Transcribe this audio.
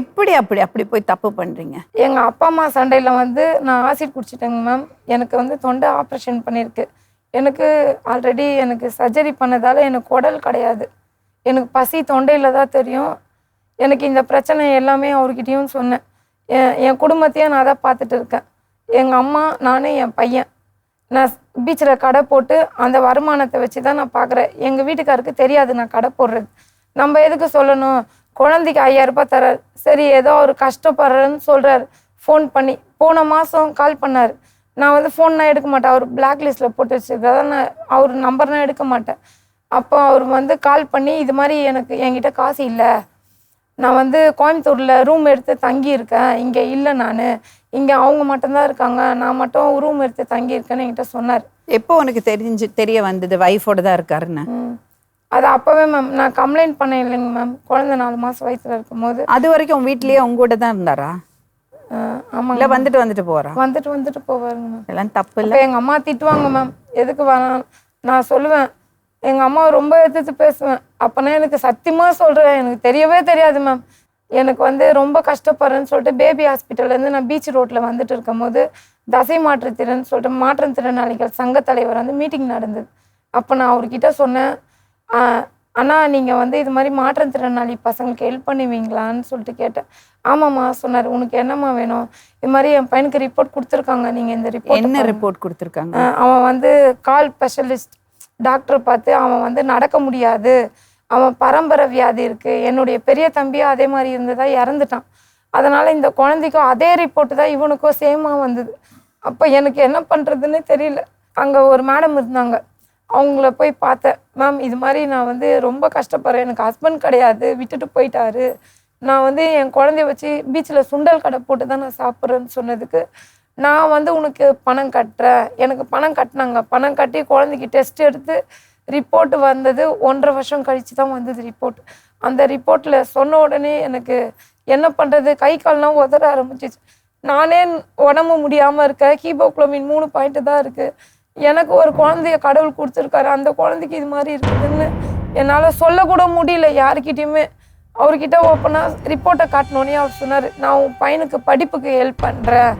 எப்படி அப்படி அப்படி போய் தப்பு பண்ணுறீங்க? எங்கள் அப்பா அம்மா சண்டையில் வந்து நான் ஆசிட் குடிச்சிட்டேங்க மேம். எனக்கு வந்து தொண்டை ஆப்ரேஷன் பண்ணியிருக்கு. எனக்கு ஆல்ரெடி எனக்கு சர்ஜரி பண்ணதால் எனக்கு குடல் கிடையாது. எனக்கு பசி தொண்டையில் தான் தெரியும். எனக்கு இந்த பிரச்சனை எல்லாமே அவர்கிட்டையும் சொன்னேன். என் குடும்பத்தையும் நான் தான் பார்த்துட்டு இருக்கேன். எங்கள் அம்மா, நான், என் பையன். நான் பீச்சில் கடை போட்டு அந்த வருமானத்தை வச்சு தான் நான் பார்க்குறேன். எங்கள் வீட்டுக்காருக்கு தெரியாது நான் கடை போடுறது. நம்ம எதுக்கு சொல்லணும்? குழந்தைக்கு 5000 ரூபாய் தரார். சரி ஏதோ அவர் கஷ்டப்படுறேன்னு சொல்கிறார். ஃபோன் பண்ணி போன மாதம் கால் பண்ணார். நான் வந்து ஃபோன்னா எடுக்க மாட்டேன். அவர் பிளாக் லிஸ்ட்டில் போட்டு வச்சுருக்கிறதா நான் அவர் நம்பர்னால் எடுக்க மாட்டேன். அப்போ அவர் வந்து கால் பண்ணி இது மாதிரி எனக்கு என்கிட்ட காசு இல்லை, நான் வந்து கோயம்புத்தூரில் ரூம் எடுத்து தங்கியிருக்கேன், இங்கே இல்லை, நான் இங்கே அவங்க மட்டும்தான் இருக்காங்க, நான் மட்டும் ரூம் எடுத்து தங்கியிருக்கேன்னு என்கிட்ட சொன்னார். எப்போ உனக்கு தெரிய வந்தது வைஃபோட தான் இருக்காருன்னு? அது அப்போவே மேம் நான் கம்ப்ளைண்ட் பண்ணேன் இல்லைங்க மேம். குழந்தை 4 மாதம் வயசில் இருக்கும் போது. அது வரைக்கும் உங்கள் வீட்லேயே உங்க கூட தான் இருந்தாரா? ஆமாம். இல்லை வந்துட்டு போகிறா? வந்துட்டு போவாருங்க மேம். எல்லாம் தப்பு இல்லை. எங்கள் அம்மா திட்டுவாங்க மேம், எதுக்கு வரேன் நான் சொல்லுவேன். எங்கள் அம்மா ரொம்ப எதிர்த்து பேசுவேன். அப்போனா எனக்கு சத்தியமாக சொல்கிறேன், எனக்கு தெரியவே தெரியாது மேம். எனக்கு வந்து ரொம்ப கஷ்டப்படுறேன்னு சொல்லிட்டு பேபி ஹாஸ்பிட்டல்லேருந்து நான் பீச் ரோட்டில் வந்துட்டு இருக்கும் போது தசை மாற்றுத்திறன் சொல்லிட்டு மாற்றுத்திறனாளிகள் சங்க தலைவர் வந்து மீட்டிங் நடந்தது. அப்போ நான் அவர்கிட்ட சொன்னேன், அண்ணா நீங்கள் வந்து இது மாதிரி மாற்றுத்திறனாளி பசங்களுக்கு ஹெல்ப் பண்ணுவீங்களான்னு சொல்லிட்டு கேட்டேன். ஆமாம்மா சொன்னார். உனக்கு என்னம்மா வேணும்? இது மாதிரி என் பையனுக்கு ரிப்போர்ட் கொடுத்துருக்காங்க, நீங்கள் இந்த ரிப்போர்ட். என்ன ரிப்போர்ட் கொடுத்துருக்காங்க? அவன் வந்து கால் ஸ்பெஷலிஸ்ட் டாக்டரை பார்த்து அவன் வந்து நடக்க முடியாது, அவன் பரம்பரை வியாதி இருக்குது. என்னுடைய பெரிய தம்பியும் அதே மாதிரி இருந்ததா இறந்துட்டான். அதனால் இந்த குழந்தைக்கும் அதே ரிப்போர்ட்டு தான் இவனுக்கும் சேமாக வந்தது. அப்போ எனக்கு என்ன பண்ணுறதுன்னு தெரியல. அங்கே ஒரு மேடம் இருந்தாங்க, அவங்கள போய் பார்த்தேன். மேம் இது மாதிரி நான் வந்து ரொம்ப கஷ்டப்படுறேன், எனக்கு ஹஸ்பண்ட் கிடையாது, விட்டுட்டு போயிட்டாரு, நான் வந்து என் குழந்தைய வச்சு பீச்சில் சுண்டல் கடை போட்டு தான் நான் சாப்பிட்றேன்னு சொன்னதுக்கு, நான் வந்து உனக்கு பணம் கட்டுறேன். எனக்கு பணம் கட்டினாங்க. பணம் கட்டி குழந்தைக்கு டெஸ்ட் எடுத்து ரிப்போர்ட்டு வந்தது 1.5 வருஷம் கழித்து தான் வந்தது ரிப்போர்ட். அந்த ரிப்போர்ட்டில் சொன்ன உடனே எனக்கு என்ன பண்ணுறது, கை கால்லாம் உதற ஆரம்பிச்சிச்சு. நானே உடம்பு முடியாமல் இருக்கேன். ஹீமோகுளோபின் 3 பாயிண்ட் தான் இருக்குது. எனக்கு ஒரு குழந்தைய கடவுள் கொடுத்துருக்காரு, அந்த குழந்தைக்கு இது மாதிரி இருக்குதுன்னு என்னால் சொல்லக்கூட முடியல யாருக்கிட்டையுமே. அவர்கிட்ட ஓப்பனாக ரிப்போர்ட்டை காட்டினோன்னே அவர் சொன்னார், நான் உன் பையனுக்கு படிப்புக்கு ஹெல்ப் பண்ணுறேன்.